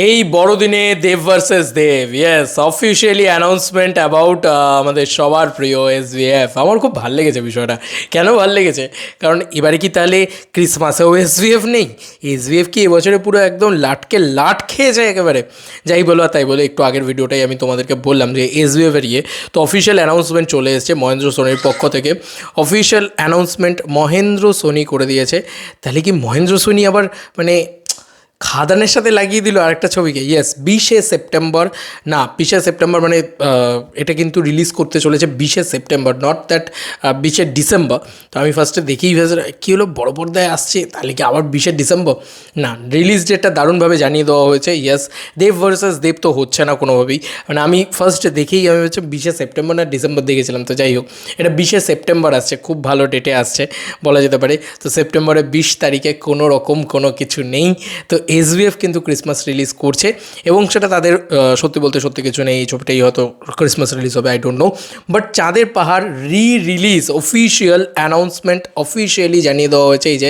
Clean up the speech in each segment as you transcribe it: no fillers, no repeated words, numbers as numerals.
এই বড়দিনে Dev versus Dev, yes, officially announcement about আমাদের সবার প্রিয় এসভিএফ। আমার খুব ভালো লেগেছে বিষয়টা। কেন ভালো লেগেছে? কারণ এবারে কি তাহলে ক্রিসমাসেও এসভিএফ নেই? এসভিএফ কি এবছরে পুরো একদম লাটকে লাট খেয়েছে একেবারে। যাই বলো আর তাই বলো, একটু আগের ভিডিওটাই আমি তোমাদেরকে বললাম যে এসভিএফের তো অফিসিয়াল অ্যানাউন্সমেন্ট চলে এসেছে মহেন্দ্র সোনির পক্ষ থেকে। অফিসিয়াল অ্যানাউন্সমেন্ট মহেন্দ্র সোনি করে দিয়েছে। তাহলে কি মহেন্দ্র সোনি আবার মানে খাদানের সাথে লাগিয়ে দিল আরেকটা ছবিকে? ইয়েস, 20শে সেপ্টেম্বর, না 20শে সেপ্টেম্বর মানে এটা কিন্তু রিলিজ করতে চলেছে 20শে সেপ্টেম্বর, নট দ্যাট 20শে ডিসেম্বর। তো আমি ফার্স্টে দেখেই ভেবে কী হলো, বড় পর্দায় আসছে, তাহলে কি আবার 20শে ডিসেম্বর? না, রিলিজ ডেটটা দারুণভাবে জানিয়ে দেওয়া হয়েছে। ইয়েস, দেব ভার্সেস দেব তো হচ্ছে না কোনোভাবেই। মানে আমি ফার্স্টে দেখেই আমি হচ্ছে 20শে সেপ্টেম্বর না ডিসেম্বর দেখেছিলাম। তো যাই হোক, এটা 20শে সেপ্টেম্বর আসছে, খুব ভালো ডেটে আসছে বলা যেতে পারে। তো সেপ্টেম্বরের 20 তারিখে কোনো রকম কোনো কিছু নেই। তো এসভিএফ কিন্তু ক্রিসমাস রিলিজ করছে এবং সেটা তাদের সত্যি বলতে সত্যি কিছু নেই, এই ছবিটাই হয়তো ক্রিসমাস রিলিজ হবে, আই ডোন্ট নো। বাট চাঁদের পাহাড় রিলিজ অফিসিয়াল অ্যানাউন্সমেন্ট অফিসিয়ালি জানিয়ে দেওয়া হয়েছে এই যে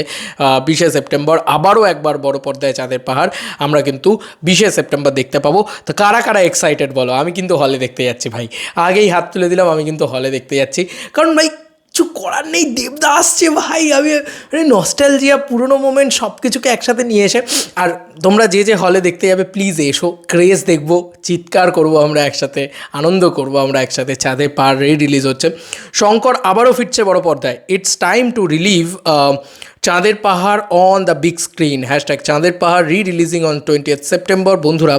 20শে সেপ্টেম্বর আবারও একবার বড় পর্দায় চাঁদের পাহাড় আমরা কিন্তু 20শে সেপ্টেম্বর দেখতে পাবো। তো কারা কারা এক্সাইটেড বলো? আমি কিন্তু হলে দেখতে যাচ্ছি ভাই, আগেই হাত তুলে দিলাম, আমি কিন্তু হলে দেখতে যাচ্ছি। কারণ ভাই কিছু করার নেই, দেবদা আসছে ভাই। আমি মানে নস্টালজিয়া, পুরোনো মোমেন্ট সব কিছুকে একসাথে নিয়ে এসে। আর তোমরা যে যে হলে দেখতে যাবে প্লিজ এসো, ক্রেজ দেখবো, চিৎকার করবো আমরা একসাথে, আনন্দ করবো আমরা একসাথে। চাঁদের পাহাড় রিলিজ হচ্ছে, শঙ্কর আবারও ফিরছে বড় পর্দায়। ইটস টাইম টু রিলিভ চাঁদের পাহাড় on the big screen, hashtag চাঁদের পাহাড় রিলিজিং অন 20th সেপ্টেম্বর। বন্ধুরা,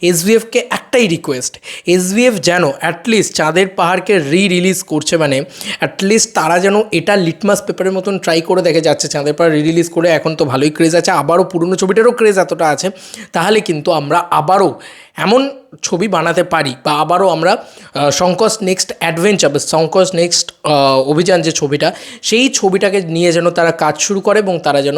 এসভিএফকে একটাই রিকোয়েস্ট, এসভিএফ যেন অ্যাটলিস্ট চাঁদের পাহাড়কে রিলিজ করছে মানে অ্যাটলিস্ট তারা যেন এটা লিটমাস পেপারের মতন ট্রাই করে দেখে যাচ্ছে। চাঁদের পাহাড় রিলিজ করে এখন তো ভালোই ক্রেজ আছে, আবারও পুরনো ছবিটারও ক্রেজ এতটা আছে, তাহলে কিন্তু আমরা আবারও এমন ছবি বানাতে পারি বা আবারও আমরা শঙ্কস নেক্সট অ্যাডভেঞ্চার বা শঙ্কস নেক্সট অভিযান যে ছবিটা, সেই ছবিটাকে নিয়ে যেন তারা কাজ শুরু করে এবং তারা যেন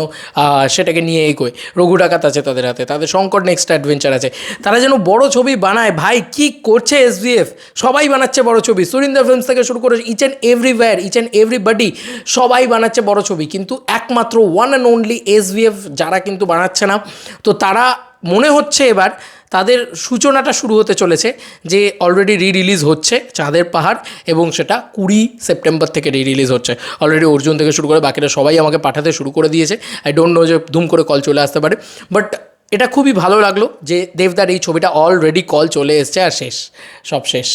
সেটাকে নিয়ে এগোয়। রঘু ডাকাত আছে তাদের হাতে, তাদের শঙ্কর নেক্সট অ্যাডভেঞ্চার আছে, তারা যেন বড় ছবি বানায়। ভাই কি করছে এসভিএফ, সবাই বানাচ্ছে বড় ছবি, সুরিন্দর ফিল্মস থেকে শুরু করে each and everywhere, each and everybody, সবাই বানাচ্ছে বড় ছবি, কিন্তু একমাত্র ওয়ান অ্যান্ড অনলি এসভিএফ যারা কিন্তু বানাচ্ছে না। তো তারা মনে হচ্ছে এবার তাদের সূচনাটা শুরু হতে চলেছে, যে অলরেডি রিলিজ হচ্ছে চাঁদের পাহাড় এবং সেটা 20 সেপ্টেম্বর থেকে রিলিজ হচ্ছে। অলরেডি অর্জুন থেকে শুরু করে বাকিরা সবাই আমাকে পাঠাতে শুরু করে দিয়েছে। আই ডোন্ট নো যে ধুম করে কল চলে আসতে পারে, বাট এটা খুবই ভালো লাগলো যে দেবদার এই ছবিটা অলরেডি কল চলে এসছে আর শেষ, সব শেষ।